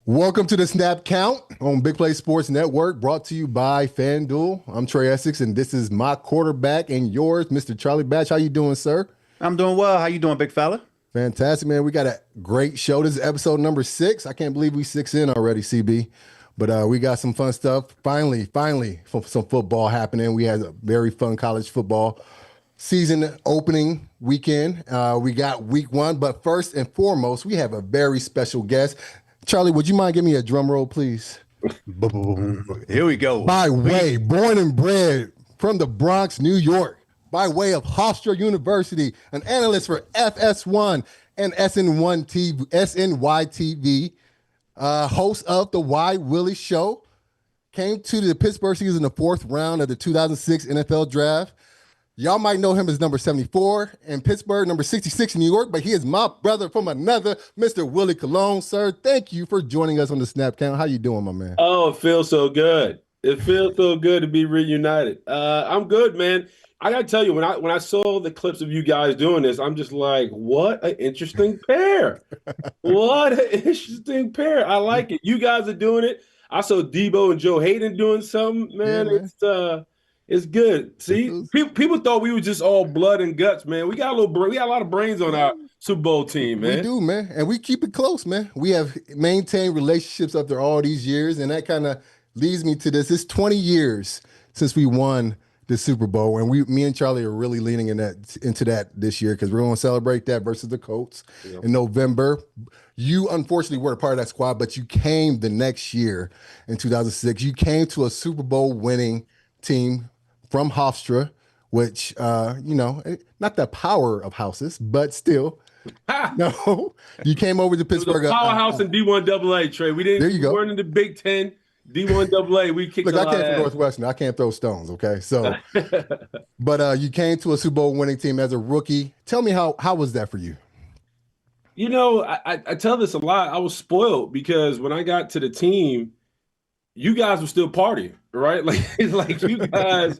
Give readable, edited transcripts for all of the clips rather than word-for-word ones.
Welcome to the Snap Count on Big Play Sports Network, brought to you by FanDuel. I'm Trey Essex, and this is my quarterback and yours, Mr. Charlie Batch. How you doing, sir? I'm doing well. How you doing, big fella? Fantastic, man. We got a great show. This is episode number 6. I can't believe we 6 in already, CB. But we got some fun stuff. Finally, some football happening. We had a very fun college football season opening weekend. We got week 1, but first and foremost, we have a very special guest. Charlie, would you mind giving me a drum roll, please? Here we go. By way, born and bred from the Bronx, New York, by way of Hofstra University, an analyst for FS1 and SNY TV, host of the Why Willie Show, came to the Pittsburgh Steelers in the 4th round of the 2006 NFL Draft. Y'all might know him as number 74 in Pittsburgh, number 66 in New York, but he is my brother from another, Mr. Willie Colon. Sir, thank you for joining us on the Snap Count. How you doing, my man? Oh, it feels so good. It feels so good to be reunited. I'm good, man. I gotta tell you, when I saw the clips of you guys doing this, I'm just like, what an interesting pair. What an interesting pair. I like it. You guys are doing it. I saw Debo and Joe Hayden doing something, man. Yeah, man. It's good. See, people thought we were just all blood and guts, man. We got a lot of brains on our Super Bowl team, man. We do, man. And we keep it close, man. We have maintained relationships after all these years, and that kind of leads me to this. It's 20 years since we won the Super Bowl, and me and Charlie are really leaning into that this year because we're going to celebrate that versus the Colts in November. You unfortunately weren't a part of that squad, but you came the next year in 2006. You came to a Super Bowl winning team from Hofstra, which, not the power of houses, but still. No, you came over to Pittsburgh. Powerhouse in D1AA, Trey. There you go. We weren't in the Big Ten. D1AA, we kicked. Look, I came from Northwestern. I can't throw stones, okay? So, but you came to a Super Bowl winning team as a rookie. Tell me how was that for you? You know, I tell this a lot. I was spoiled because when I got to the team, you guys were still partying, right? Like you guys.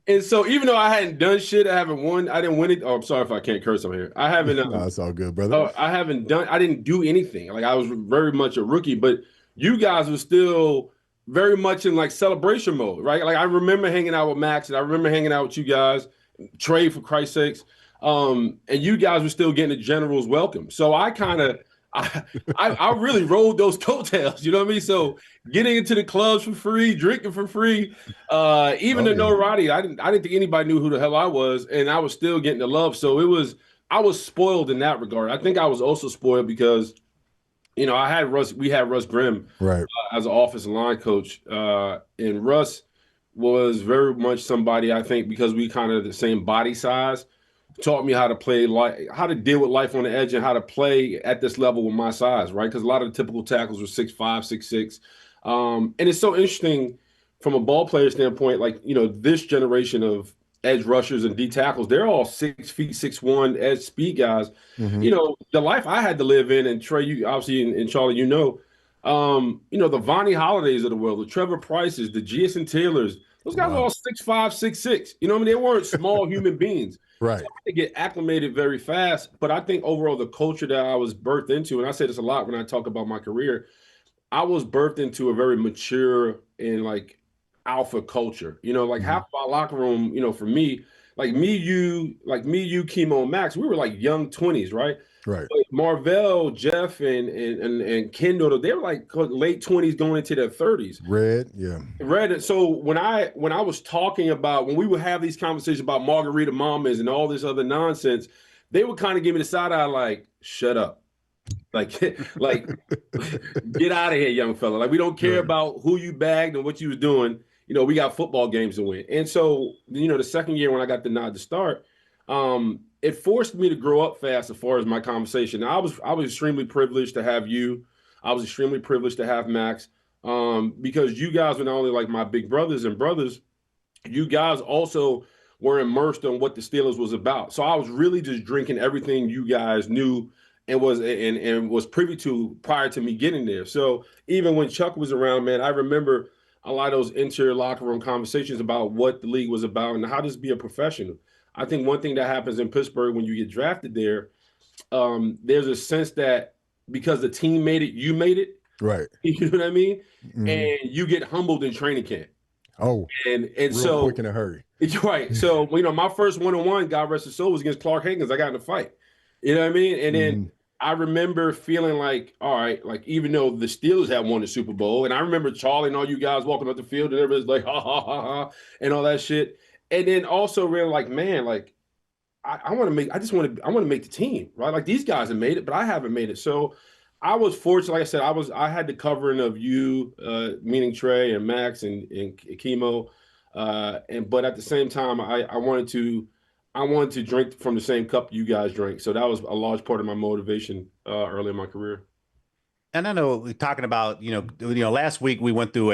And so even though I hadn't done shit, I haven't won. I didn't win it. Oh, I'm sorry if I can't curse on here. I haven't. No, it's all good, brother. I didn't do anything. Like I was very much a rookie, but you guys were still very much in like celebration mode, right? Like I remember hanging out with Max, and I remember hanging out with you guys, Trey, for Christ's sakes. And you guys were still getting a general's welcome. So I really rode those coattails, you know what I mean? So getting into the clubs for free, drinking for free, even the notoriety, I didn't think anybody knew who the hell I was, and I was still getting the love. So I was spoiled in that regard. I think I was also spoiled because, we had Russ Grimm right as an offensive line coach, and Russ was very much somebody, I think, because we kind of the same body size, taught me how to play, how to deal with life on the edge and how to play at this level with my size, right? Because a lot of the typical tackles were 6'5", 6'6". And it's so interesting from a ball player standpoint, like, this generation of edge rushers and D tackles, they're all 6 feet, 6'1", edge speed guys. Mm-hmm. The life I had to live in, and Trey, you obviously, and Charlie, the Vonnie Hollidays of the world, the Trevor Prices, the Jason Taylors, those guys are all 6'5", 6'6". You know what I mean? They weren't small human beings. Right. So I had to get acclimated very fast. But I think overall the culture that I was birthed into, and I say this a lot when I talk about my career, I was birthed into a very mature and like alpha culture. Half my locker room, for me, you, Chemo, and Max, we were like young 20s, right? Right. But Marvell, Jeff, and Kendall, they were like late 20s going into their 30s. Red, yeah. Red. So when I was talking about, when we would have these conversations about margarita mamas and all this other nonsense, they would kind of give me the side eye, like, shut up. Like, get out of here, young fella. Like, we don't care about who you bagged and what you was doing. We got football games to win. And so, the second year when I got the nod to start, it forced me to grow up fast as far as my conversation. Now, I was extremely privileged to have you. I was extremely privileged to have Max, because you guys were not only like my big brothers and brothers, you guys also were immersed on what the Steelers was about. So I was really just drinking everything you guys knew and was privy to prior to me getting there. So even when Chuck was around, man, I remember a lot of those inter locker room conversations about what the league was about and how to be a professional. I think one thing that happens in Pittsburgh when you get drafted there, there's a sense that because the team made it, you made it. Right. You know what I mean? Mhm. And you get humbled in training camp. Oh, And real quick so in a hurry. it's right. So, my first one-on-one, God rest his soul, was against Clark Higgins. I got in a fight. You know what I mean? And then Mhm. I remember feeling like, all right, like even though the Steelers had won the Super Bowl, and I remember Charlie and all you guys walking up the field and everybody's like, ha, ha, ha, ha, and all that shit. And then also really like, man, like I want to make, I want to make the team, right? Like these guys have made it, but I haven't made it. So I was fortunate. Like I said, I had the covering of you, meaning Trai and Max and Chemo, but at the same time, I wanted to drink from the same cup you guys drink. So that was a large part of my motivation early in my career. And I know we're talking about, last week we went through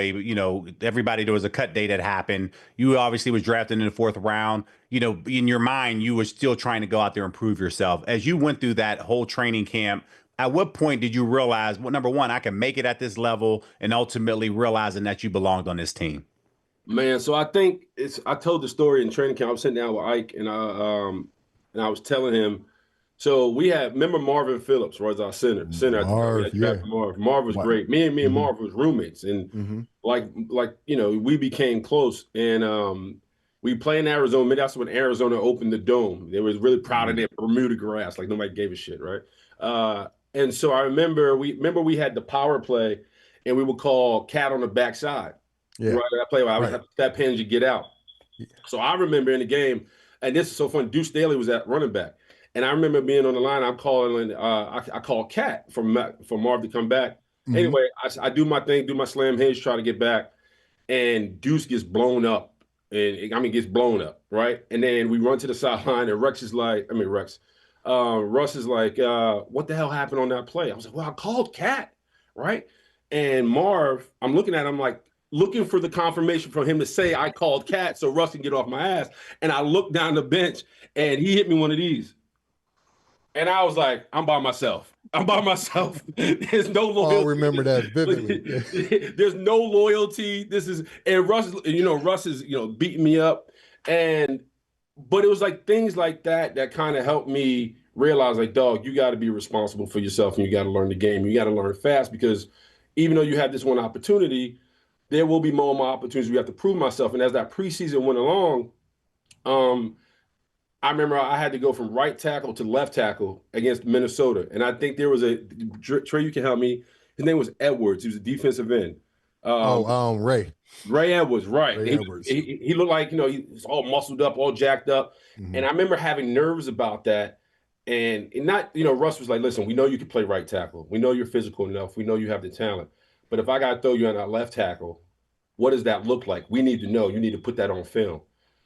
everybody, there was a cut day that happened. You obviously was drafted in the fourth round. In your mind, you were still trying to go out there and prove yourself. As you went through that whole training camp, at what point did you realize, well, number one, I can make it at this level, and ultimately realizing that you belonged on this team? Man, so I think I told the story in training camp. I was sitting down with Ike and I was telling him, so remember Marvin Phillips was our center at the time. We Marv, had yeah. drafted Marv. Marv was Wow. great. Me and Mhm. Marv was roommates, and Mhm. we became close. And we played in Arizona. Maybe that's when Arizona opened the dome. They was really proud of their Bermuda grass, like nobody gave a shit, right? And so I remember we had the power play, and we would call cat on the backside. Yeah. Right, I play. I would Right. have that pin you get out. So I remember in the game, and this is so fun. Deuce Staley was at running back, and I remember being on the line. I'm calling. I call Cat for Marv to come back. Mhm. Anyway, I do my thing, do my slam hinge, try to get back, and Deuce gets blown up, and gets blown up, right? And then we run to the sideline, and Rex is like, Russ is like, what the hell happened on that play? I was like, well, I called Cat, right? And Marv, I'm looking at him like looking for the confirmation from him to say I called Cat so Russ can get off my ass. And I looked down the bench and he hit me one of these. And I was like, I'm by myself. I'm by myself. There's no loyalty. I'll remember that vividly. There's no loyalty. And Russ is, beating me up. But it was like things like that kind of helped me realize, like, dog, you got to be responsible for yourself and you got to learn the game. You got to learn fast because even though you have this one opportunity, there will be more opportunities we have to prove myself. And as that preseason went along, um, I remember I had to go from right tackle to left tackle against Minnesota. And I think there was Trey, you can help me. His name was Edwards. He was a defensive end. Ray. Ray Edwards, right. Ray Edwards. He looked like, he's all muscled up, all jacked up. Mhm. And I remember having nerves about that. And not, Russ was like, listen, we know you can play right tackle. We know you're physical enough. We know you have the talent. But if I got to throw you on that left tackle, what does that look like? We need to know. You need to put that on film.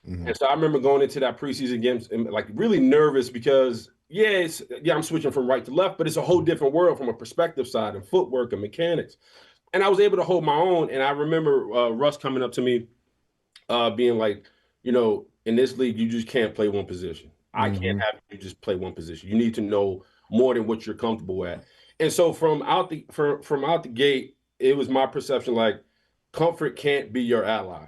Mhm. And so I remember going into that preseason game and like really nervous because I'm switching from right to left, but it's a whole different world from a perspective side and footwork and mechanics. And I was able to hold my own. And I remember Russ coming up to me, being like, in this league, you just can't play one position. I can't Mhm. have you just play one position. You need to know more than what you're comfortable at. And so from out the gate, it was my perception like comfort can't be your ally.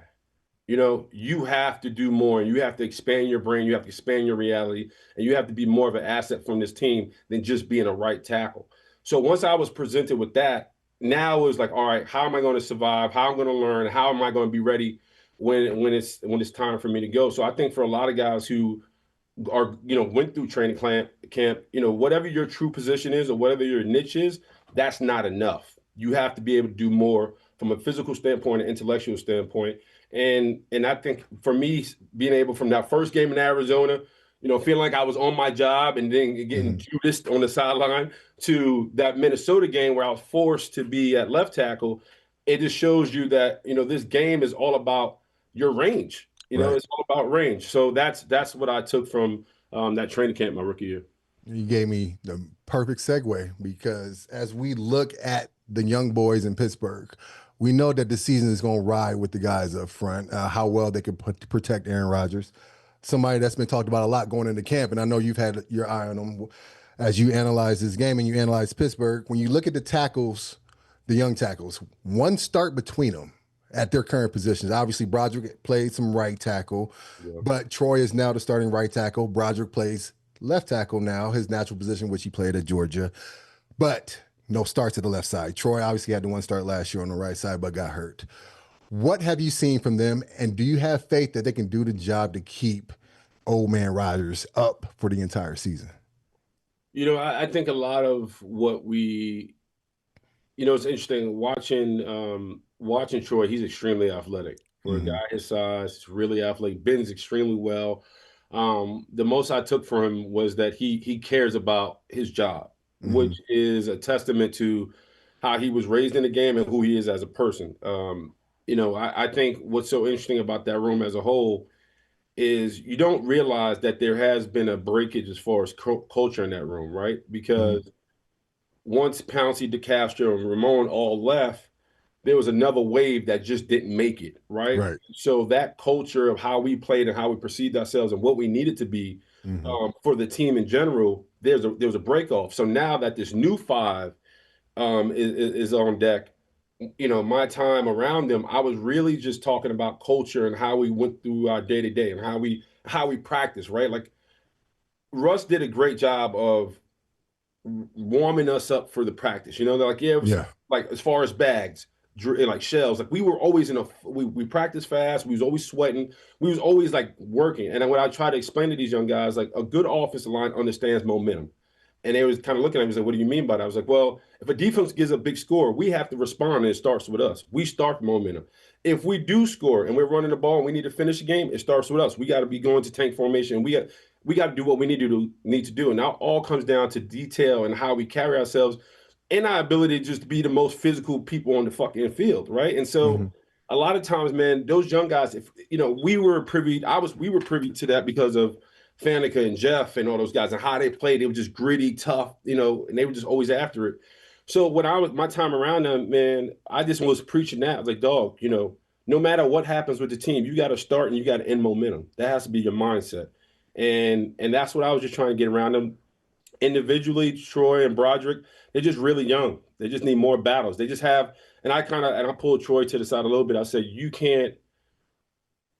You have to do more and you have to expand your brain, you have to expand your reality, and you have to be more of an asset from this team than just being a right tackle. So once I was presented with that, now it was like, all right, how am I going to survive? How am I going to learn? How am I going to be ready when it's time for me to go? So I think for a lot of guys who are, went through training camp, whatever your true position is or whatever your niche is, that's not enough. You have to be able to do more from a physical standpoint, an intellectual standpoint. And I think for me, being able from that first game in Arizona, feeling like I was on my job and then getting Judas on the sideline to that Minnesota game where I was forced to be at left tackle, it just shows you that, this game is all about your range. Right. It's all about range. So that's what I took from that training camp my rookie year. You gave me the perfect segue because as we look at the young boys in Pittsburgh, we know that the season is going to ride with the guys up front, how well they can protect Aaron Rodgers, somebody that's been talked about a lot going into camp. And I know you've had your eye on him as you analyze this game and you analyze Pittsburgh. When you look at the tackles, the young tackles, one start between them at their current positions. Obviously, Broderick played some right tackle, but Troy is now the starting right tackle. Broderick plays left tackle now, his natural position, which he played at Georgia. But no starts at the left side. Troy obviously had the one start last year on the right side, but got hurt. What have you seen from them, and do you have faith that they can do the job to keep old man Rodgers up for the entire season? I think a lot of what it's interesting watching Troy. He's extremely athletic for a guy his size. Really athletic, bends extremely well. The most I took from him was that he cares about his job, which is a testament to how he was raised in the game and who he is as a person. I think what's so interesting about that room as a whole is you don't realize that there has been a breakage as far as culture in that room, right? Because once Pouncey, DeCastro, and Ramon all left, there was another wave that just didn't make it, right? Right. So that culture of how we played and how we perceived ourselves and what we needed to be for the team in general, there was a break off. So now that this new five is on deck, my time around them, I was really just talking about culture and how we went through our day to day and how we practice, right? Like Russ did a great job of warming us up for the practice. They're like, like as far as bags, like shells, like we were always we practiced fast. We was always sweating. We was always like working. And when I try to explain to these young guys, like a good offensive line understands momentum. And they was kind of looking at me and said, what do you mean by that? I was like, well, if a defense gives a big score, we have to respond, and it starts with us. We start momentum. If we do score and we're running the ball and we need to finish the game, it starts with us. We got to be going to tank formation. We got to do what we need to do. And now all comes down to detail and how we carry ourselves and our ability just to be the most physical people on the fucking field, right? And so a lot of times, man, those young guys, if we were privy to that because of Faneca and Jeff and all those guys and how they played. They were just gritty, tough, and they were just always after it. So when my time around them, man, I just was preaching that. I was like, dog, no matter what happens with the team, you got to start and you got to end momentum. That has to be your mindset. And that's what I was just trying to get around them. Individually, Troy and Broderick, they're just really young. They just need more battles. They just have, and I pulled Troy to the side a little bit. I said, you can't,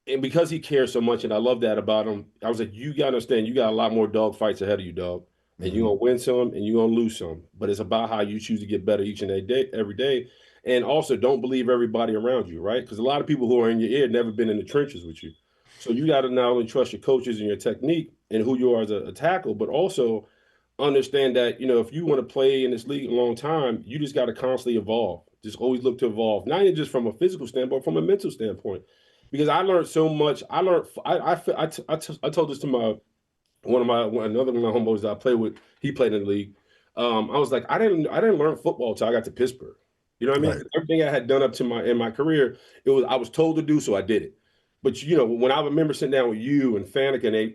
and because he cares so much, and I love that about him, I was like, you got to understand, you got a lot more dog fights ahead of you, dog. And you're going to win some and you're going to lose some. But it's about how you choose to get better each and every day. And also, don't believe everybody around you, right? Because a lot of people who are in your ear never been in the trenches with you. So you got to not only trust your coaches and your technique and who you are as a tackle, but also understand that, if you want to play in this league a long time, you just got to constantly evolve. Just always look to evolve, not even just from a physical standpoint, from a mental standpoint. Because I learned so much. I told this to another one of my homeboys that I played with. He played in the league. I was like, I didn't learn football until I got to Pittsburgh. You know what I mean? Right. Everything I had done up to in my career, I was told to do, so I did it. But when I remember sitting down with you and Faneca, and they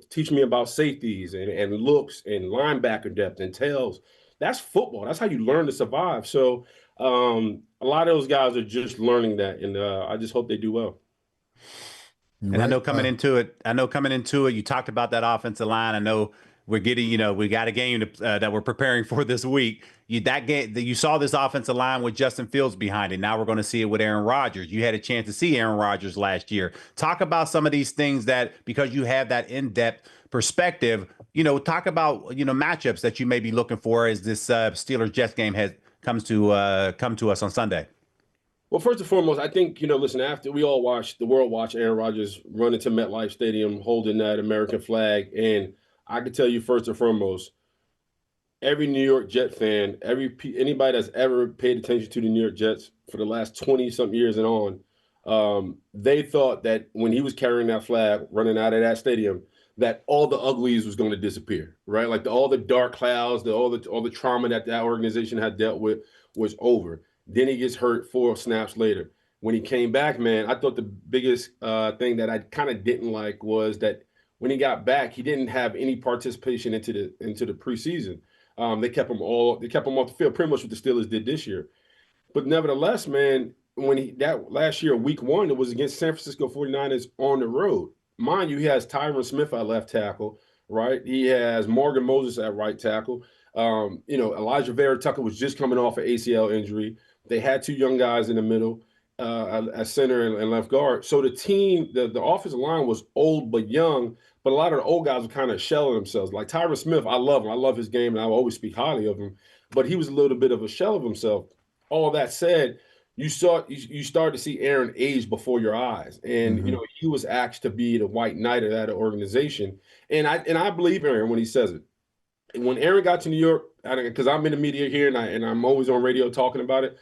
teach me about safeties and looks and linebacker depth and tails, that's football. That's how you learn to survive. So a lot of those guys are just learning that, and I just hope they do well. And right. I know coming into it, you talked about that offensive line. I know we're getting, we got a game that we're preparing for this week. You saw this offensive line with Justin Fields behind it. Now we're going to see it with Aaron Rodgers. You had a chance to see Aaron Rodgers last year. Talk about some of these things that, because you have that in-depth perspective, talk about, matchups that you may be looking for as this Steelers-Jets game come to us on Sunday. Well, first and foremost, I think, listen, after the world watch Aaron Rodgers run into MetLife Stadium holding that American flag. And I can tell you first and foremost, every New York Jet fan, anybody that's ever paid attention to the New York Jets for the last 20-something years and on, they thought that when he was carrying that flag running out of that stadium, that all the uglies was going to disappear, right? Like all the dark clouds, all the trauma that organization had dealt with was over. Then he gets hurt 4 snaps later. When he came back, man, I thought the biggest thing that I kind of didn't like was that when he got back, he didn't have any participation into the preseason. They kept him off the field, pretty much what the Steelers did this year. But nevertheless, man, that last year, week 1, it was against San Francisco 49ers on the road. Mind you, he has Tyron Smith at left tackle, right? He has Morgan Moses at right tackle. Elijah Vera Tucker was just coming off an ACL injury. They had 2 young guys in the middle at center and left guard. So the team, the offensive line was old but young, but a lot of the old guys were kind of shelling themselves. Like Tyron Smith, I love him. I love his game, and I will always speak highly of him. but he was a little bit of a shell of himself. All that said, you started to see Aaron age before your eyes, and he was asked to be the white knight of that organization, and I believe Aaron when he says it. And when Aaron got to New York, because I'm in the media here and I'm always on radio talking about it,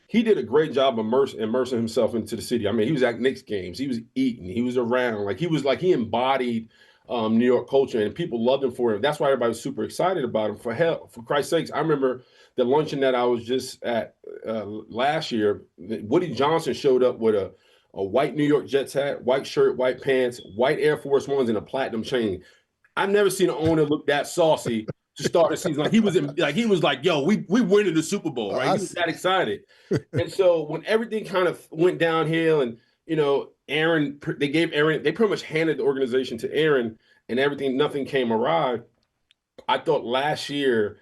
he did a great job immersing himself into the city. I mean, he was at Knicks games, he was eating, he was around, he embodied New York culture, and people loved him for it. That's why everybody was super excited about him. For Christ's sakes, I remember the luncheon that I was just at last year. Woody Johnson showed up with a white New York Jets hat, white shirt, white pants, white Air Force Ones, and a platinum chain. I've never seen an owner look that saucy to start the season. He was like, yo, we winning the Super Bowl, right? He was that excited. And so when everything kind of went downhill, and Aaron, they pretty much handed the organization to Aaron, and nothing came awry. I thought last year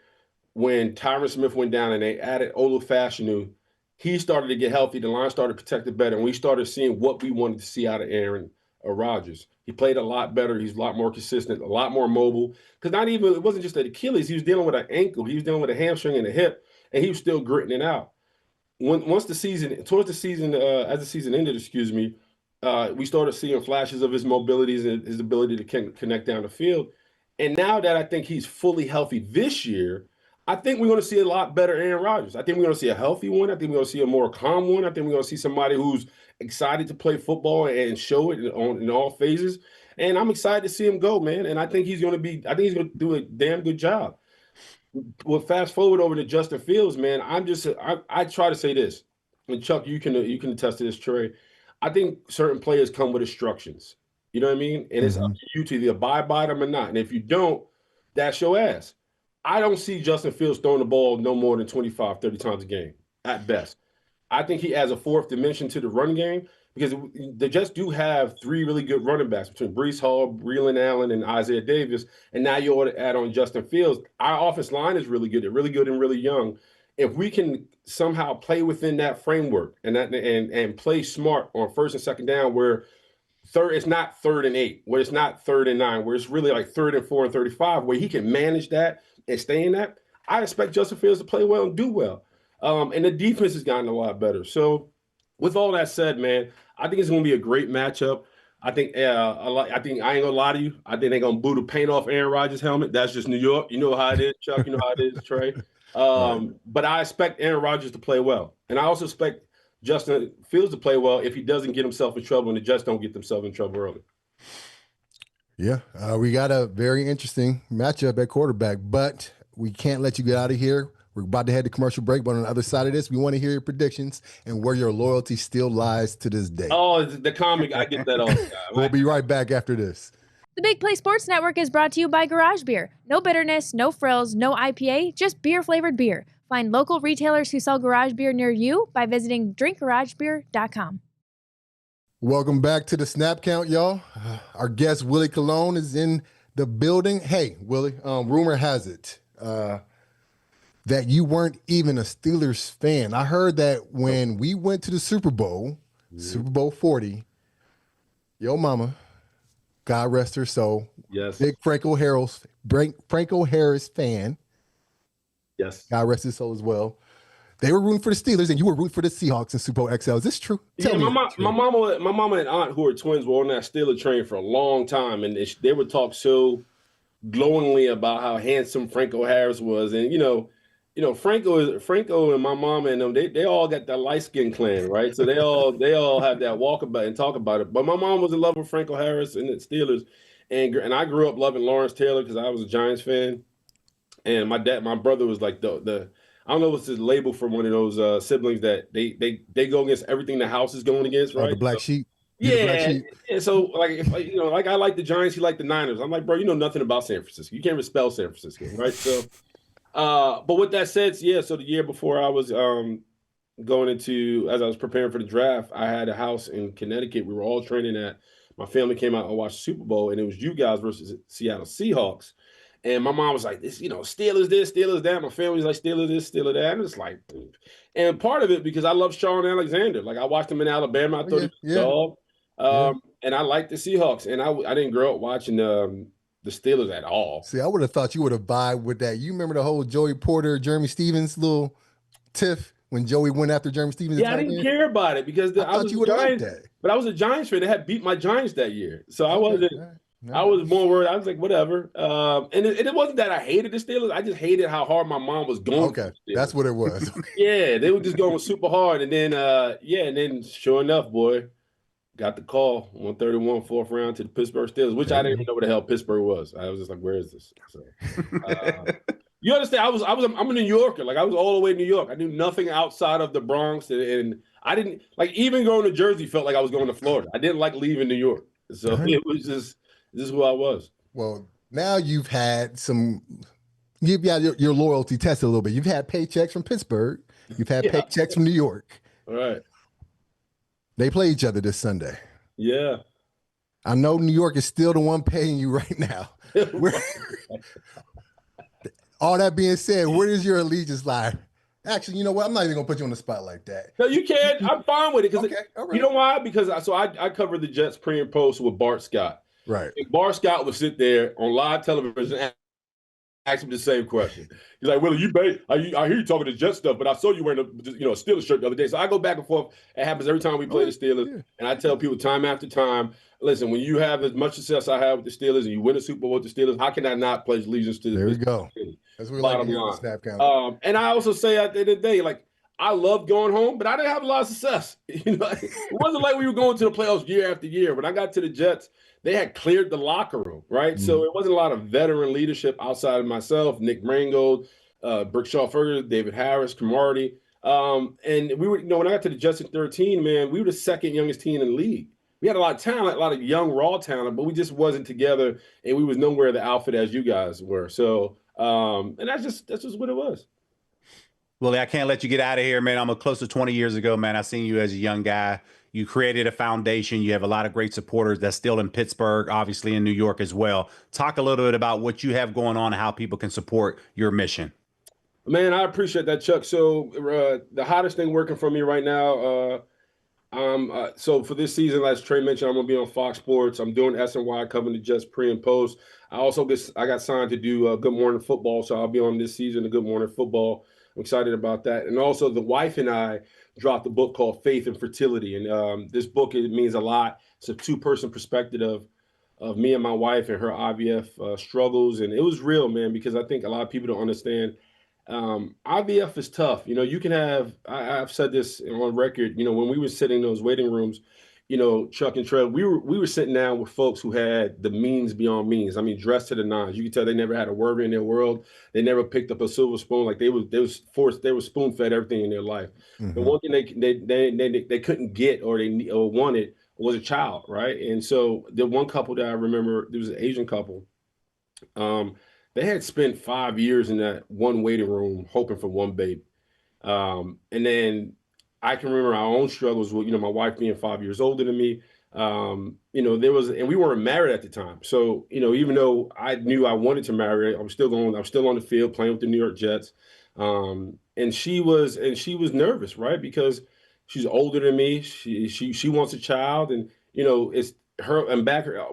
when Tyron Smith went down and they added Olu Fashanu, he started to get healthy. The line started protected better, and we started seeing what we wanted to see out of Aaron Rodgers. He played a lot better. He's a lot more consistent, a lot more mobile. Because it wasn't just an Achilles. He was dealing with an ankle. He was dealing with a hamstring and a hip, and he was still gritting it out. As the season ended, we started seeing flashes of his mobilities and his ability to connect down the field. And now that I think he's fully healthy this year, I think we're going to see a lot better Aaron Rodgers. I think we're going to see a healthy one. I think we're going to see a more calm one. I think we're going to see somebody who's excited to play football and show it in all phases. And I'm excited to see him go, man. And I think he's going to do a damn good job. Well, fast forward over to Justin Fields, man. I try to say this, and Chuck, you can attest to this, Trey. I think certain players come with instructions. You know what I mean? And it's up to you to either abide by them or not. And if you don't, that's your ass. I don't see Justin Fields throwing the ball no more than 25, 30 times a game at best. I think he adds a fourth dimension to the run game because the Jets do have three really good running backs between Breece Hall, Breland Allen, and Isaiah Davis. And now you ought to add on Justin Fields. Our offensive line is really good. They're really good and really young. If we can somehow play within that framework and play smart on first and second down where it's not 3rd and 8, where it's not 3rd and 9, where it's really like 3rd and 4 and 35, where he can manage that and stay in that, I expect Justin Fields to play well and do well. And the defense has gotten a lot better. So with all that said, man, I think it's going to be a great matchup. I think I ain't gonna lie to you. I think they're gonna boo the paint off Aaron Rodgers' helmet. That's just New York. You know how it is, Chuck. You know how it is, Trey. But I expect Aaron Rodgers to play well, and I also expect Justin Fields to play well if he doesn't get himself in trouble and the Jets don't get themselves in trouble early. Yeah, we got a very interesting matchup at quarterback, but we can't let you get out of here. We're about to head to commercial break, but on the other side of this, we want to hear your predictions and where your loyalty still lies to this day. Oh, the comic, I get that all the time. We'll be right back after this. The Big Play Sports Network is brought to you by Garage Beer. No bitterness, no frills, no IPA, just beer-flavored beer. Find local retailers who sell garage beer near you by visiting drinkgaragebeer.com. Welcome back to the Snap Count, y'all. Our guest, Willie Colon, is in the building. Hey, Willie, rumor has it that you weren't even a Steelers fan. I heard that when we went to the Super Bowl, Super Bowl 40, your mama, God rest her soul, yes, big Franco Harris fan. Yes, God rest his soul as well. They were rooting for the Steelers, and you were rooting for the Seahawks in Super Bowl XL. Is this true? Yeah, my mama and aunt, who are twins, were on that Steeler train for a long time, and they would talk so glowingly about how handsome Franco Harris was, and Franco and my mama and them. They all got that light skin clan, right? So they all have that walkabout and talk about it. But my mom was in love with Franco Harris and the Steelers, and I grew up loving Lawrence Taylor because I was a Giants fan, and my brother was like the I don't know what's his label for one of those siblings that they go against everything the house is going against, right? The black sheep. Yeah. And so like I like the Giants, you like the Niners. I'm like, bro, you know nothing about San Francisco. You can't even spell San Francisco, right? So but with that said, yeah, so the year before I was going into, as I was preparing for the draft, I had a house in Connecticut. We were all training at. My family came out and watched the Super Bowl, and it was you guys versus Seattle Seahawks. And my mom was like, this, Steelers this, Steelers that. My family was like, Steelers this, Steelers that. And it's like, dude. And part of it because I love Shaun Alexander. Like I watched him in Alabama. I thought he was a dog. And I liked the Seahawks. And I didn't grow up watching the Steelers at all. See, I would have thought you would have vibe with that. You remember the whole Joey Porter, Jeremy Stevens little tiff when Joey went after Jeremy Stevens? Yeah, I didn't care about it because I thought you would have liked that. But I was a Giants fan. They had beat my Giants that year, so I wasn't. No. I was more worried. I was like, whatever. And it wasn't that I hated the Steelers. I just hated how hard my mom was going. Okay, that's what it was. Yeah, they were just going super hard, and then and then sure enough, boy, got the call 131 fourth round to the Pittsburgh Steelers, which I didn't even know where the hell Pittsburgh was. I was just like, where is this? So, you understand? I'm a New Yorker. Like I was all the way in New York. I knew nothing outside of the Bronx, and I didn't like even going to Jersey. Felt like I was going to Florida. I didn't like leaving New York, so it was just. This is who I was. Well, now you've had your loyalty tested a little bit. You've had paychecks from Pittsburgh. You've had paychecks from New York. All right. They play each other this Sunday. Yeah. I know New York is still the one paying you right now. All that being said, where does your allegiance lie? Actually, you know what? I'm not even gonna put you on the spot like that. No, you can't. I'm fine with it because right. You know why? Because I covered the Jets pre and post with Bart Scott. Right. And Bart Scott would sit there on live television and ask him the same question. He's like, "Willie, I hear you talking the Jets stuff, but I saw you wearing a Steelers shirt the other day." So I go back and forth. It happens every time we play the Steelers, and I tell people time after time, listen, when you have as much success I have with the Steelers and you win a Super Bowl with the Steelers, how can I not pledge allegiance to the There you go. Steelers? That's what we like to hear on the snap count. And I also say at the end of the day, like, I love going home, but I didn't have a lot of success. It wasn't like we were going to the playoffs year after year. When I got to the Jets, they had cleared the locker room, right? Mm-hmm. So it wasn't a lot of veteran leadership outside of myself, Nick Mangold, Brickshaw Ferguson, David Harris, Cromartie. And we were, when I got to the Jets in 2013, man, we were the second youngest team in the league. We had a lot of talent, a lot of young, raw talent, but we just wasn't together, and we was nowhere the outfit as you guys were. So, and that's just what it was. Willie, I can't let you get out of here, man. I'm close to 20 years ago, man. I seen you as a young guy. You created a foundation. You have a lot of great supporters that's still in Pittsburgh, obviously in New York as well. Talk a little bit about what you have going on and how people can support your mission. Man, I appreciate that, Chuck. So the hottest thing working for me right now, so for this season, as Trey mentioned, I'm going to be on Fox Sports. I'm doing SNY, covering the Jets pre and post. I got signed to do Good Morning Football, so I'll be on this season of Good Morning Football. I'm excited about that. And also the wife and I dropped a book called Faith and Fertility. And this book, it means a lot. It's a two-person perspective of me and my wife and her IVF struggles. And it was real, man, because I think a lot of people don't understand. IVF is tough. You can have, I've said this on record, when we were sitting in those waiting rooms, Chuck and Trev, we were sitting down with folks who had the means beyond means. I mean, dressed to the nines. You could tell they never had a worry in their world. They never picked up a silver spoon. Like they were spoon fed everything in their life. Mm-hmm. The one thing they couldn't get or wanted was a child, right? And so the one couple that I remember, there was an Asian couple. They had spent 5 years in that one waiting room hoping for one baby. And then I can remember our own struggles with, my wife being 5 years older than me. And we weren't married at the time. So, even though I knew I wanted to marry her, I was still on the field playing with the New York Jets. And she was nervous, right? Because she's older than me. She wants a child, and, it's her, and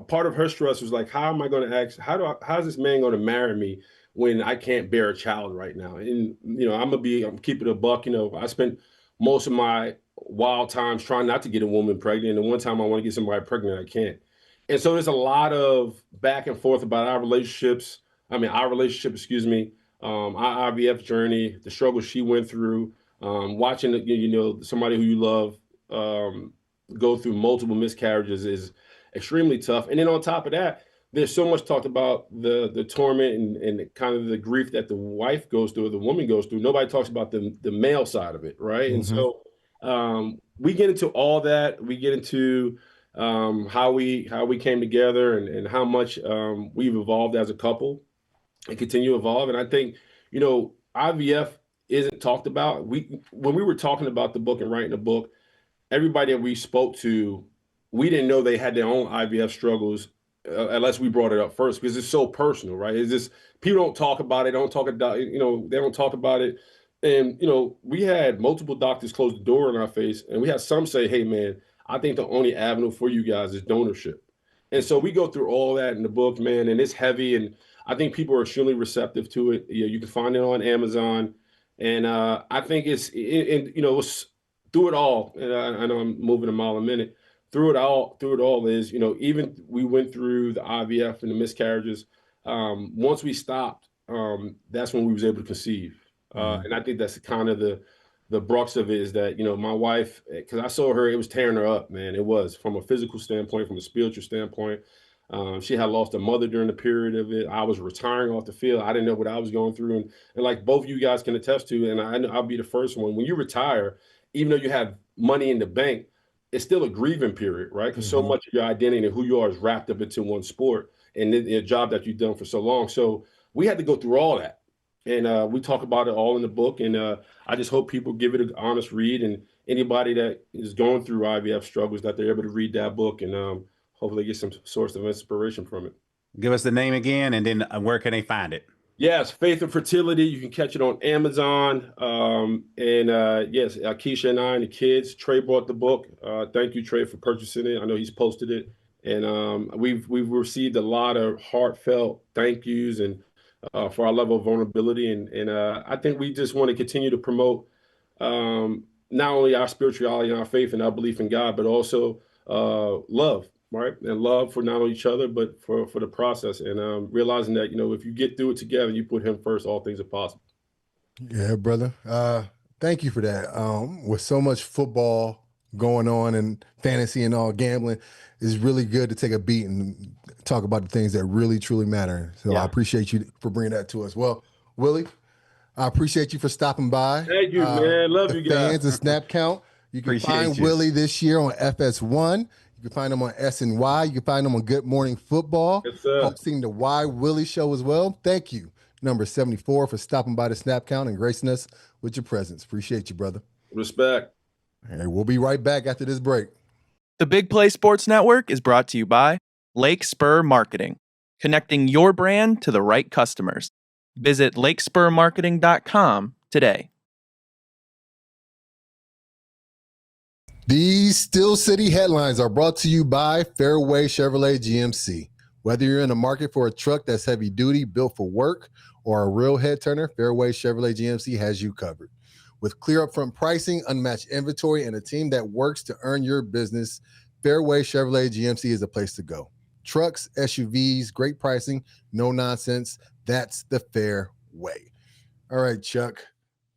part of her stress was like, how am I going to ask, how's this man going to marry me when I can't bear a child right now? And, I'm keeping it a buck. I spent most of my wild times trying not to get a woman pregnant. And the one time I want to get somebody pregnant, I can't. And so there's a lot of back and forth about our relationship, our IVF journey, the struggles she went through, watching, somebody who you love go through multiple miscarriages is extremely tough. And then on top of that, there's so much talked about the torment and kind of the grief that the wife goes through, or the woman goes through. Nobody talks about the male side of it, right? Mm-hmm. And so we get into all that. We get into how we came together and how much we've evolved as a couple and continue to evolve. And I think, IVF isn't talked about. When we were talking about the book and writing the book, everybody that we spoke to, we didn't know they had their own IVF struggles unless we brought it up first, because it's so personal, right? It's just people don't talk about it, they don't talk about it. And, we had multiple doctors close the door in our face, and we had some say, hey, man, I think the only avenue for you guys is donorship. And so we go through all that in the book, man, and it's heavy, and I think people are extremely receptive to it. You can find it on Amazon, and I think it's through it all. And I know I'm moving a mile a minute. Through it all is, even we went through the IVF and the miscarriages. Once we stopped, that's when we was able to conceive, and I think that's kind of the brux of it is that, my wife, because I saw her, it was tearing her up, man. It was from a physical standpoint, from a spiritual standpoint. She had lost a mother during the period of it. I was retiring off the field. I didn't know what I was going through. And like both of you guys can attest to, and I'll be the first one. When you retire, even though you have money in the bank, it's still a grieving period, right? Because so much of your identity and who you are is wrapped up into one sport and the job that you've done for so long. So we had to go through all that. And we talk about it all in the book. And I just hope people give it an honest read. And anybody that is going through IVF struggles, that they're able to read that book and hopefully get some source of inspiration from it. Give us the name again, and then where can they find it? Yes, Faith and Fertility. You can catch it on Amazon. Yes, Keisha and I and the kids. Trai bought the book. Thank you, Trai, for purchasing it. I know he's posted it. And we've received a lot of heartfelt thank yous and for our level of vulnerability. And I think we just want to continue to promote not only our spirituality and our faith and our belief in God, but also love, right? And love for not only each other, but for the process. And realizing that, if you get through it together, you put him first, all things are possible. Yeah, brother. Thank you for that. With so much football going on and fantasy and all gambling, it's really good to take a beat and talk about the things that really, truly matter. So I appreciate you for bringing that to us. Well, Willie, I appreciate you for stopping by. Thank you, man. Love you guys. Fans and Snap Count. You can find Willie this year on FS1. You can find him on SNY. You can find him on Good Morning Football. Yes, sir. Hosting the Why Willie Show as well. Thank you, number 74, for stopping by the Snap Count and gracing us with your presence. Appreciate you, brother. Respect. And we'll be right back after this break. The Big Play Sports Network is brought to you by Lake Spur Marketing, connecting your brand to the right customers. Visit lakespurmarketing.com today. These Steel City headlines are brought to you by Fairway Chevrolet GMC. Whether you're in the market for a truck that's heavy duty, built for work, or a real head turner, Fairway Chevrolet GMC has you covered. With clear upfront pricing, unmatched inventory, and a team that works to earn your business, Fairway Chevrolet GMC is the place to go. Trucks, SUVs, great pricing, no nonsense. That's the fair way. All right, Chuck.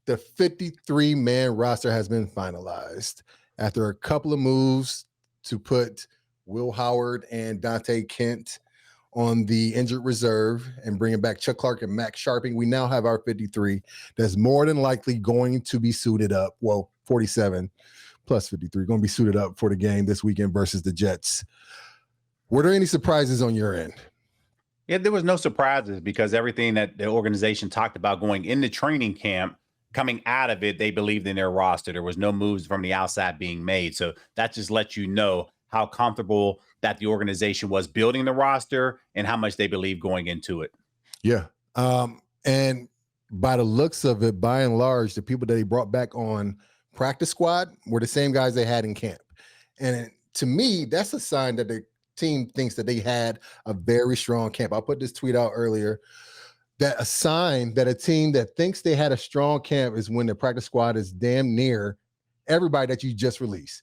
The 53-man roster has been finalized after a couple of moves to put Will Howard and Dante Kent on the injured reserve and bringing back Chuck Clark and Max Sharping. We now have our 53 that's more than likely going to be suited up. Well, 47 plus 53 going to be suited up for the game this weekend versus the Jets. Were there any surprises on your end? Yeah, there was no surprises because everything that the organization talked about going into training camp, coming out of it, they believed in their roster. There was no moves from the outside being made. So that just lets you know how comfortable that the organization was building the roster and how much they believe going into it. Yeah. And by the looks of it, by and large, the people that he brought back on practice squad were the same guys they had in camp. And to me, that's a sign that the team thinks that they had a very strong camp. I put this tweet out earlier, that a sign that a team that thinks they had a strong camp is when the practice squad is damn near everybody that you just released.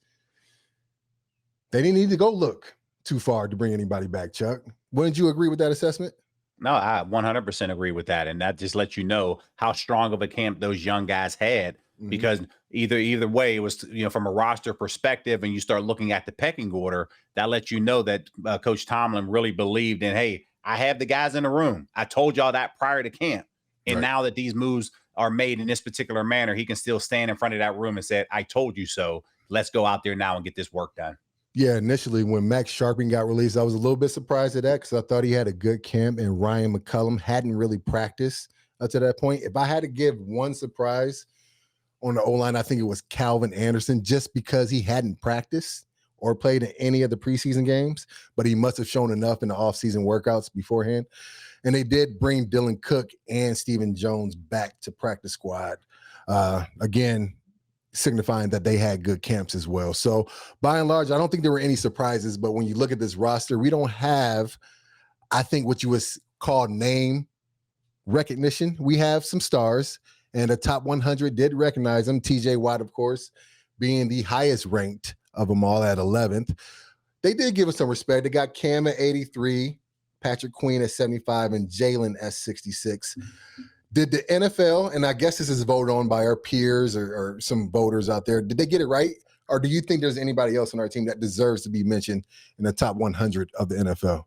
They didn't need to go look too far to bring anybody back, Chuck. Wouldn't you agree with that assessment? No, I 100% agree with that. And that just lets you know how strong of a camp those young guys had, because either way, it was, from a roster perspective, and you start looking at the pecking order, that lets you know that Coach Tomlin really believed in, hey, I have the guys in the room. I told y'all that prior to camp. And now that these moves are made in this particular manner, he can still stand in front of that room and say, I told you so. Let's go out there now and get this work done. Yeah, initially when Max Sharping got released, I was a little bit surprised at that because I thought he had a good camp and Ryan McCullum hadn't really practiced up to that point. If I had to give one surprise on the O-line, I think it was Calvin Anderson, just because he hadn't practiced or played in any of the preseason games, but he must have shown enough in the offseason workouts beforehand. And they did bring Dylan Cook and Stephen Jones back to practice squad. Again, signifying that they had good camps as well. So by and large, I don't think there were any surprises, but when you look at this roster, we don't have, I think, what you would call name recognition. We have some stars, and the top 100 did recognize them. TJ Watt, of course, being the highest ranked of them all at 11th. They did give us some respect. They got Cam at 83, Patrick Queen at 75, and Jalen at 66. Did the NFL, and I guess this is voted on by our peers or some voters out there, did they get it right? Or do you think there's anybody else on our team that deserves to be mentioned in the top 100 of the NFL?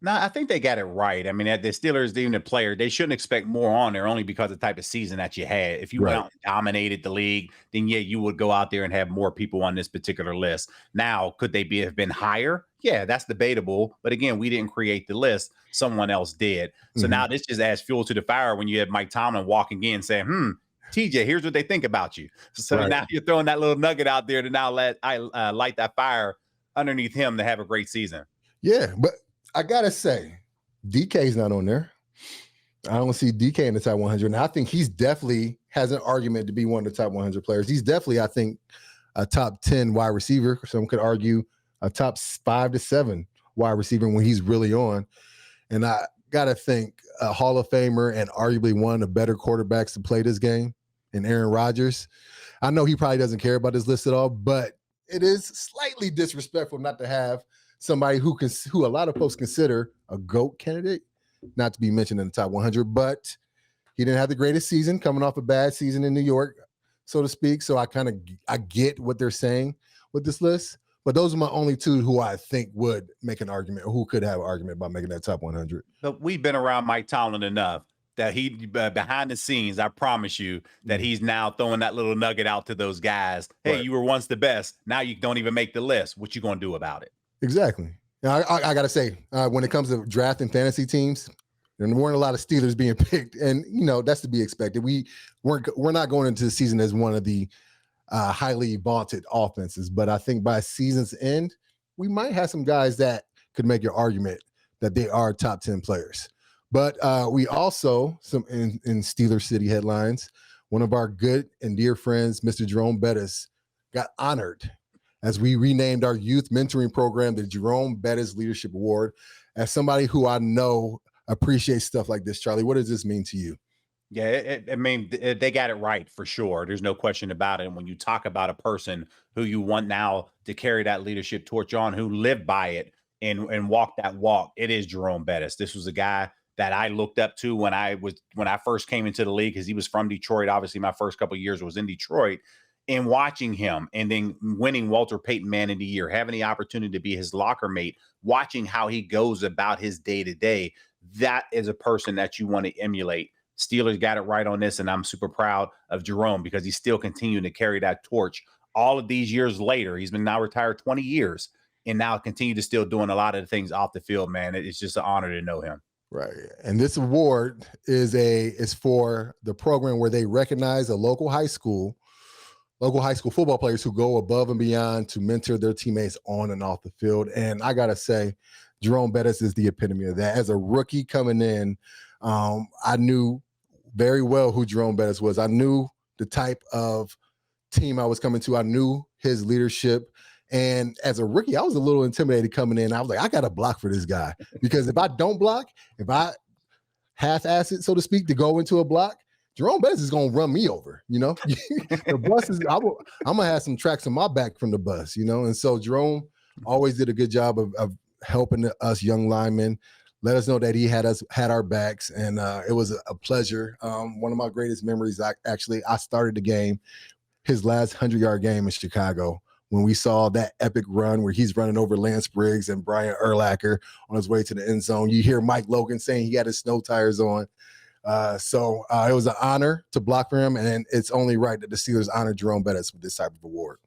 No, I think they got it right. I mean, the Steelers, even the player, they shouldn't expect more on there only because of the type of season that you had. If you went out and dominated the league, then yeah, you would go out there and have more people on this particular list. Now, could they have been higher? Yeah, that's debatable. But again, we didn't create the list. Someone else did. So now this just adds fuel to the fire when you have Mike Tomlin walking in saying, TJ, here's what they think about you. So now you're throwing that little nugget out there to now light that fire underneath him to have a great season. Yeah, but I gotta say, DK's not on there. I don't see DK in the top 100. And I think he's definitely has an argument to be one of the top 100 players. He's definitely, I think, a top 10 wide receiver. Some could argue a top 5 to 7 wide receiver when he's really on. And I gotta think a Hall of Famer and arguably one of the better quarterbacks to play this game in Aaron Rodgers. I know he probably doesn't care about this list at all, but it is slightly disrespectful not to have somebody who a lot of folks consider a GOAT candidate, not to be mentioned in the top 100, but he didn't have the greatest season, coming off a bad season in New York, so to speak. So I get what they're saying with this list, but those are my only two who I think would make an argument, or who could have an argument about making that top 100. But we've been around Mike Tomlin enough that he behind the scenes, I promise you that he's now throwing that little nugget out to those guys. Hey, you were once the best. Now you don't even make the list. What you going to do about it? Exactly. Now, I got to say, when it comes to drafting fantasy teams, there weren't a lot of Steelers being picked, and that's to be expected. We're not going into the season as one of the highly vaunted offenses, but I think by season's end, we might have some guys that could make your argument that they are top 10 players. But we also, in Steeler City headlines, one of our good and dear friends, Mr. Jerome Bettis, got honored as we renamed our youth mentoring program the Jerome Bettis Leadership Award. As somebody who I know appreciates stuff like this, Charlie, what does this mean to you? Yeah, they got it right for sure. There's no question about it. And when you talk about a person who you want now to carry that leadership torch on, who lived by it and walked that walk, it is Jerome Bettis. This was a guy that I looked up to when I first came into the league, because he was from Detroit. Obviously, my first couple of years was in Detroit. And watching him and then winning Walter Payton Man of the Year, having the opportunity to be his locker mate, watching how he goes about his day-to-day, that is a person that you want to emulate. Steelers got it right on this, and I'm super proud of Jerome because he's still continuing to carry that torch all of these years later. He's been now retired 20 years and now continue to still doing a lot of the things off the field, man. It's just an honor to know him. Right. And this award is for the program where they recognize a local high school football players who go above and beyond to mentor their teammates on and off the field. And I got to say, Jerome Bettis is the epitome of that. As a rookie coming in, I knew very well who Jerome Bettis was. I knew the type of team I was coming to. I knew his leadership. And as a rookie, I was a little intimidated coming in. I was like, I got to block for this guy, because if I don't block, if I half-ass it, so to speak, to go into a block, Jerome Bettis is going to run me over, The bus is, I'm going to have some tracks on my back from the bus, And so Jerome always did a good job of helping us young linemen, let us know that he had our backs. And it was a pleasure. One of my greatest memories, I started the game, his last 100-yard game in Chicago, when we saw that epic run where he's running over Lance Briggs and Brian Urlacher on his way to the end zone. You hear Mike Logan saying he had his snow tires on. So it was an honor to block for him, and it's only right that the Steelers honor Jerome Bettis with this type of award.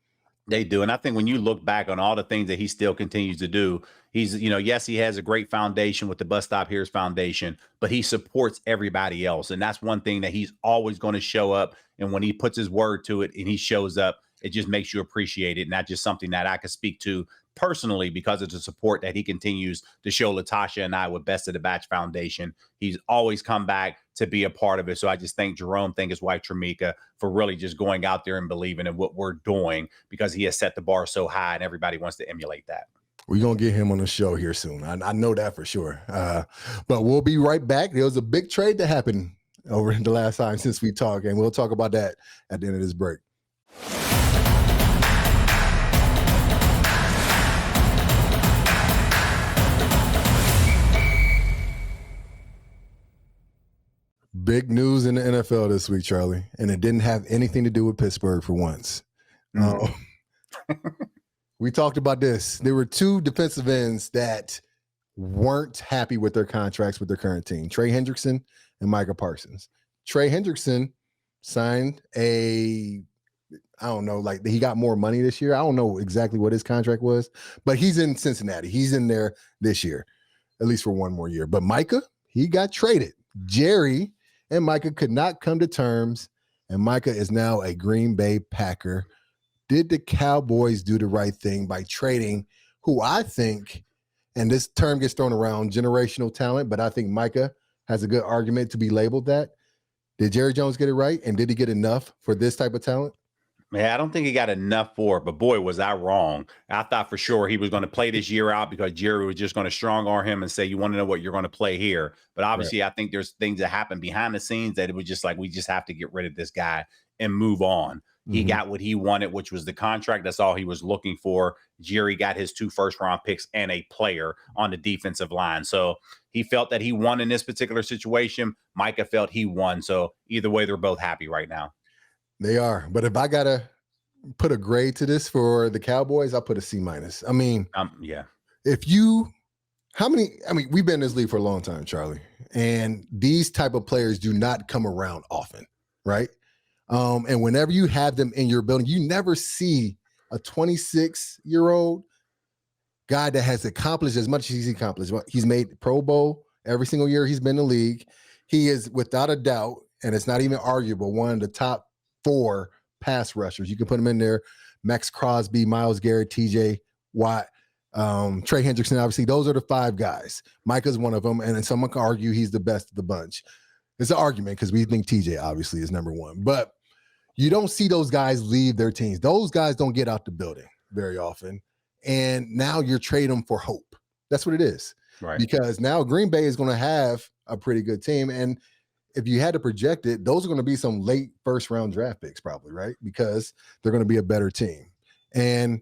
They do. And I think when you look back on all the things that he still continues to do, he's, yes, he has a great foundation with the Bus Stop Here's Foundation, but he supports everybody else. And that's one thing that he's always going to show up. And when he puts his word to it and he shows up, it just makes you appreciate it. And that's just something that I could speak to personally because of the support that he continues to show Latasha and I with Best of the Batch Foundation. He's always come back to be a part of it. So I just thank Jerome, thank his wife Tramika for really just going out there and believing in what we're doing, because he has set the bar so high and everybody wants to emulate that. We're going to get him on the show here soon. I know that for sure. But we'll be right back. There was a big trade that happened over the last time since we talked, and we'll talk about that at the end of this break. Big news in the NFL this week, Charlie, and it didn't have anything to do with Pittsburgh for once. We talked about this. There were two defensive ends that weren't happy with their contracts with their current team, Trey Hendrickson and Micah Parsons. Trey Hendrickson signed he got more money this year. I don't know exactly what his contract was, but he's in Cincinnati. He's in there this year, at least for one more year. But Micah, he got traded. Jerry and Micah could not come to terms, and Micah is now a Green Bay Packer. Did the Cowboys do the right thing by trading who I think, and this term gets thrown around, generational talent, but I think Micah has a good argument to be labeled that. Did Jerry Jones get it right, and did he get enough for this type of talent? Man, I don't think he got enough for it, but boy, was I wrong. I thought for sure he was going to play this year out because Jerry was just going to strong arm him and say, you want to know what you're going to play here. But obviously, right. I think there's things that happen behind the scenes that it was just like, we just have to get rid of this guy and move on. He got what he wanted, which was the contract. That's all he was looking for. Jerry got his 2 first-round picks and a player on the defensive line. So he felt that he won in this particular situation. Micah felt he won. So either way, they're both happy right now. They are. But if I got to put a grade to this for the Cowboys, I'll put a C-. I mean, yeah. We've been in this league for a long time, Charlie, and these type of players do not come around often, right? And whenever you have them in your building, you never see a 26-year-old guy that has accomplished as much as he's accomplished. He's made Pro Bowl every single year he's been in the league. He is, without a doubt, and it's not even arguable, one of the top 4 pass rushers. You can put him in there. Max Crosby, Myles Garrett, TJ Watt, Trey Hendrickson, obviously. Those are the 5 guys. Micah's one of them, and then someone can argue he's the best of the bunch. It's an argument because we think TJ obviously is number 1. But you don't see those guys leave their teams. Those guys don't get out the building very often. And now you're trading them for hope. That's what it is. Right. Because now Green Bay is going to have a pretty good team. And if you had to project it, those are going to be some late first-round draft picks probably, right? Because they're going to be a better team. And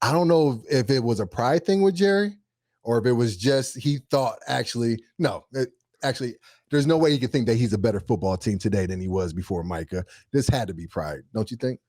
I don't know if it was a pride thing with Jerry or if it was just he thought there's no way he could think that he's a better football team today than he was before Micah. This had to be pride, don't you think?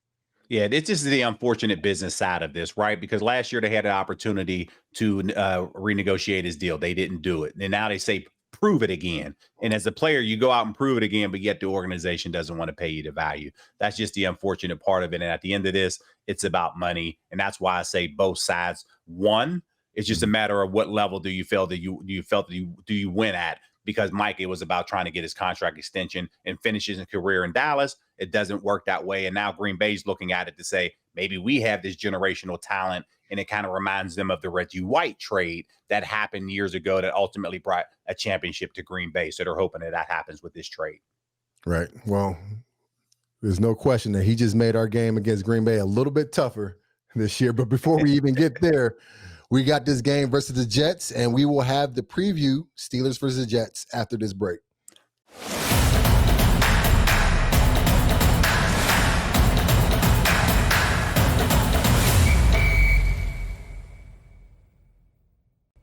Yeah, it's just the unfortunate business side of this, right? Because last year they had an opportunity to renegotiate his deal. They didn't do it. And now they say, prove it again. And as a player, you go out and prove it again, but yet the organization doesn't want to pay you the value. That's just the unfortunate part of it. And at the end of this, it's about money. And that's why I say both sides. One, it's just a matter of what level do you feel that you win at? Because Mike, it was about trying to get his contract extension and finish his career in Dallas. It doesn't work that way. And now Green Bay's looking at it to say, maybe we have this generational talent. And it kind of reminds them of the Reggie White trade that happened years ago that ultimately brought a championship to Green Bay. So they're hoping that happens with this trade. Right. Well, there's no question that he just made our game against Green Bay a little bit tougher this year. But before we even get there, we got this game versus the Jets, and we will have the preview Steelers versus the Jets after this break.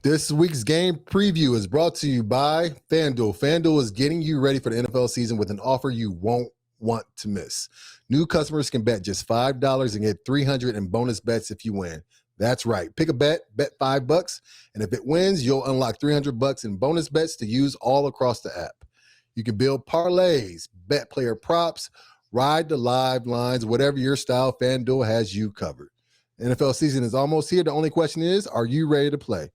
This week's game preview is brought to you by FanDuel. FanDuel is getting you ready for the NFL season with an offer you won't want to miss. New customers can bet just $5 and get $300 in bonus bets if you win. That's right. Pick a bet $5, and if it wins, you'll unlock $300 in bonus bets to use all across the app. You can build parlays, bet player props, ride the live lines, whatever your style, FanDuel has you covered. NFL season is almost here. The only question is, are you ready to play?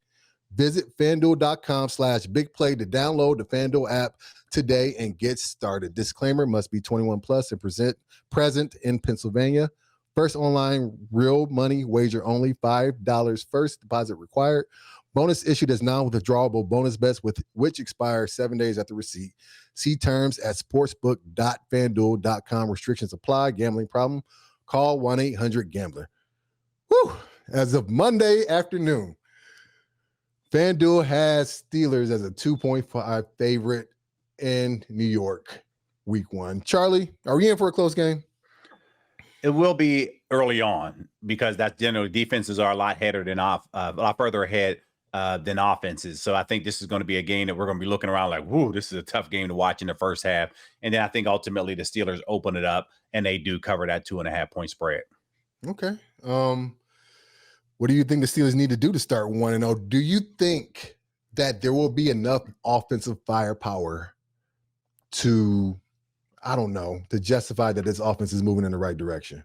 Visit FanDuel.com/BigPlay to download the FanDuel app today and get started. Disclaimer, must be 21 plus and present in Pennsylvania. First online real money wager only, $5 first deposit required. Bonus issued as non-withdrawable bonus bets which expire 7 days after receipt. See terms at sportsbook.fanduel.com. Restrictions apply. Gambling problem? Call 1-800-GAMBLER. Whew. As of Monday afternoon, FanDuel has Steelers as a 2.5 favorite in New York week 1. Charlie, are we in for a close game? It will be early on because that's generally defenses are a lot further ahead than offenses. So I think this is going to be a game that we're going to be looking around like, whoo, this is a tough game to watch in the first half. And then I think ultimately the Steelers open it up and they do cover that 2.5 point spread. Okay. What do you think the Steelers need to do to start 1-0? Do you think that there will be enough offensive firepower to justify that this offense is moving in the right direction?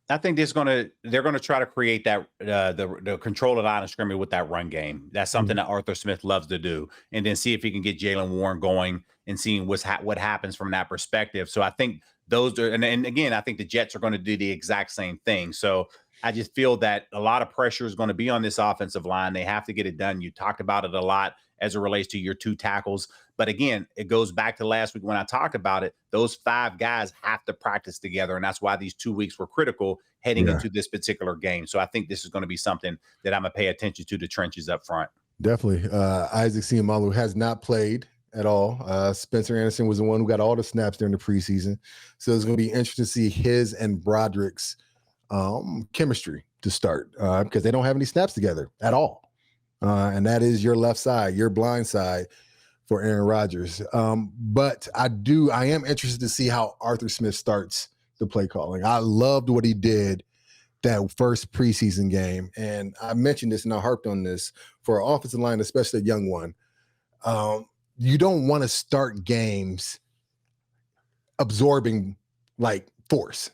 I think they're going to try to create that the control of the line of scrimmage with that run game. That's something that Arthur Smith loves to do, and then see if he can get Jaylen Warren going and seeing what happens from that perspective. So I think those are, and again, I think the Jets are going to do the exact same thing. So I just feel that a lot of pressure is going to be on this offensive line. They have to get it done. You talked about it a lot as it relates to your 2 tackles. But again, it goes back to last week when I talked about it. Those 5 guys have to practice together. And that's why these 2 weeks were critical heading into this particular game. So I think this is going to be something that I'm going to pay attention to the trenches up front. Definitely. Isaac Seumalo has not played at all. Spencer Anderson was the one who got all the snaps during the preseason. So it's going to be interesting to see his and Broderick's chemistry to start because they don't have any snaps together at all. And that is your left side, your blind side for Aaron Rodgers. But I am interested to see how Arthur Smith starts the play calling. I loved what he did that first preseason game. And I mentioned this and I harped on this for an offensive line, especially a young one. You don't want to start games absorbing like force.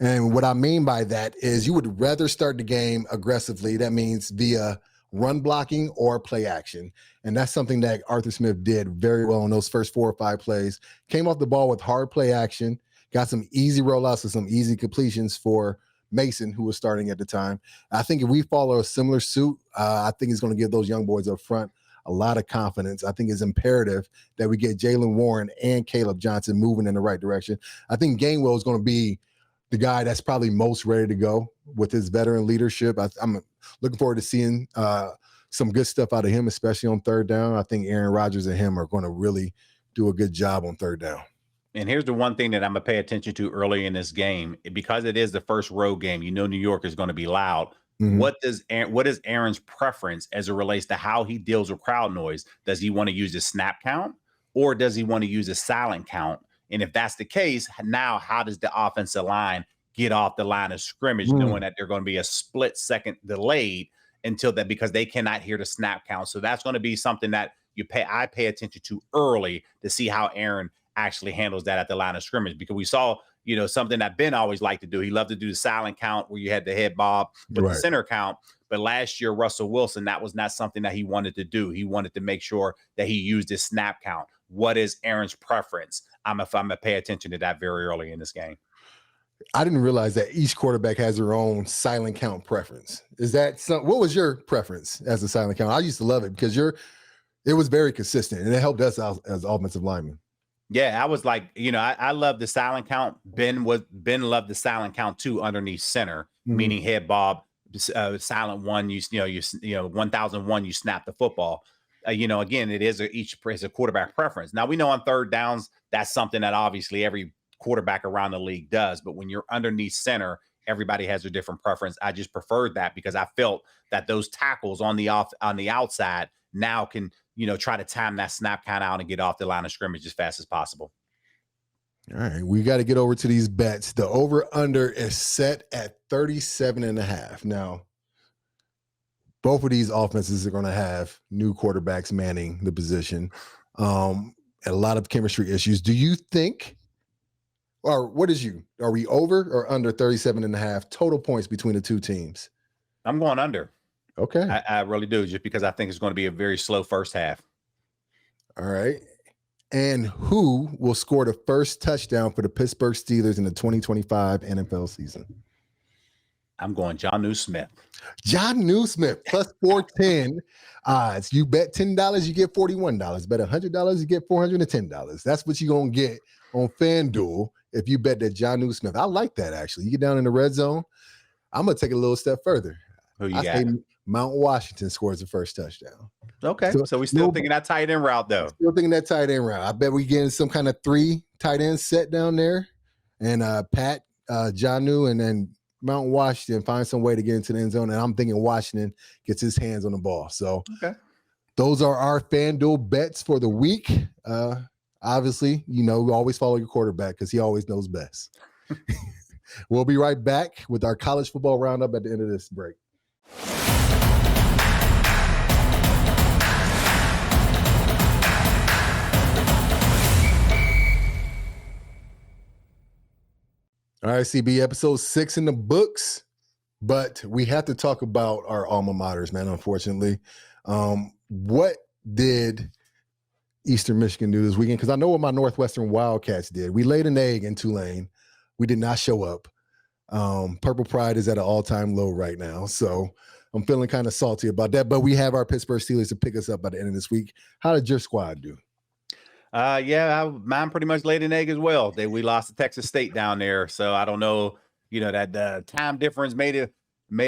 And what I mean by that is you would rather start the game aggressively. That means via run blocking or play action. And that's something that Arthur Smith did very well in those first 4 or 5 plays. Came off the ball with hard play action, got some easy rollouts and some easy completions for Mason, who was starting at the time. I think if we follow a similar suit, I think it's going to give those young boys up front a lot of confidence. I think it's imperative that we get Jaylen Warren and Caleb Johnson moving in the right direction. I think Gainwell is going to be the guy that's probably most ready to go with his veteran leadership. I'm looking forward to seeing some good stuff out of him, especially on third down. I think Aaron Rodgers and him are going to really do a good job on third down. And here's the one thing that I'm going to pay attention to early in this game, because it is the first road game. You know, New York is going to be loud. Mm-hmm. What is Aaron's preference as it relates to how he deals with crowd noise? Does he want to use a snap count or does he want to use a silent count? And if that's the case, now how does the offensive line get off the line of scrimmage, knowing that they're going to be a split second delayed until that, because they cannot hear the snap count? So that's going to be something that I pay attention to early to see how Aaron actually handles that at the line of scrimmage, because we saw, something that Ben always liked to do. He loved to do the silent count where you had the head bob with the center count. But last year, Russell Wilson, that was not something that he wanted to do. He wanted to make sure that he used his snap count. What is Aaron's preference? I'm going to pay attention to that very early in this game. I didn't realize that each quarterback has their own silent count preference. Is that what was your preference as a silent count? I used to love it because it was very consistent and it helped us out as offensive linemen. Yeah, I was like, I love the silent count. Ben loved the silent count too underneath center, meaning head bob, silent one. You 1001. You snap the football. Again, it is each a quarterback preference. Now we know on third downs that's something that obviously every quarterback around the league does, but when you're underneath center, everybody has a different preference. I just preferred that because I felt that those tackles on the outside now can try to time that snap count out and get off the line of scrimmage as fast as possible. All right, we got to get over to these bets. The over-under is set at 37.5. Now, both of these offenses are going to have new quarterbacks manning the position, and a lot of chemistry issues. Do you think, or what is are we over or under 37.5 total points between the two teams? I'm going under. Okay. I really do, just because I think it's going to be a very slow first half. All right. And who will score the first touchdown for the Pittsburgh Steelers in the 2025 NFL season? I'm going John Smith. John Smith plus 410 odds. You bet $10, you get $41. Bet $100, you get $410. That's what you're going to get on FanDuel if you bet that John Smith. I like that, actually. You get down in the red zone. I'm going to take it a little step further. Who you I got? say Mount Washington scores the first touchdown. Okay, so we still thinking that tight end route, though. Still thinking that tight end route. I bet we getting some kind of 3 tight end set down there. And Pat, Jonnu, and then Mount Washington find some way to get into the end zone. And I'm thinking Washington gets his hands on the ball. So those are our FanDuel bets for the week. Obviously, we always follow your quarterback because he always knows best. We'll be right back with our college football roundup at the end of this break. All right, CB, episode 6 in the books, but we have to talk about our alma maters, man, unfortunately. What did Eastern Michigan do this weekend? Because I know what my Northwestern Wildcats did. We laid an egg in Tulane. We did not show up. Purple Pride is at an all-time low right now, so I'm feeling kind of salty about that, but we have our Pittsburgh Steelers to pick us up by the end of this week. How did your squad do? Mine pretty much laid an egg as well. We lost to Texas State down there, so I don't know, that the time difference made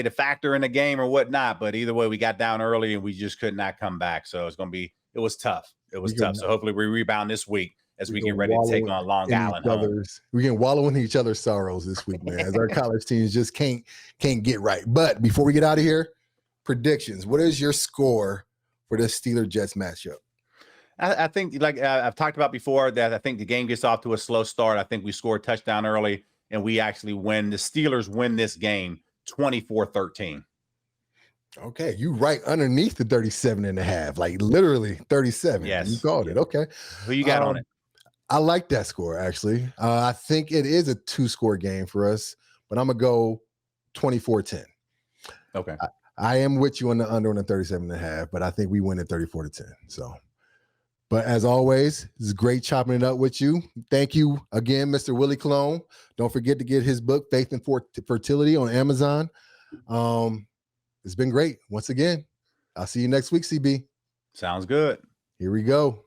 a factor in the game or whatnot. But either way, we got down early and we just could not come back. So it was tough. It was tough. So hopefully we rebound this week as we get ready to take on Long Island home. We can wallow in each other's sorrows this week, man, as our college teams just can't get right. But before we get out of here, predictions. What is your score for this Steelers-Jets matchup? I think, like I've talked about before, that I think the game gets off to a slow start. I think we score a touchdown early, and we actually win. The Steelers win this game 24-13. Okay, you right underneath the 37.5, like literally 37. Yes. You called it. Okay. Who you got on it? I like that score, actually. I think it is a 2-score game for us, but I'm going to go 24-10. Okay. I am with you on the under on the 37.5, but I think we win at 34-10. So. But as always, it's great chopping it up with you. Thank you again, Mr. Willie Colon. Don't forget to get his book, Faith and Fertility, on Amazon. It's been great. Once again, I'll see you next week, CB. Sounds good. Here we go.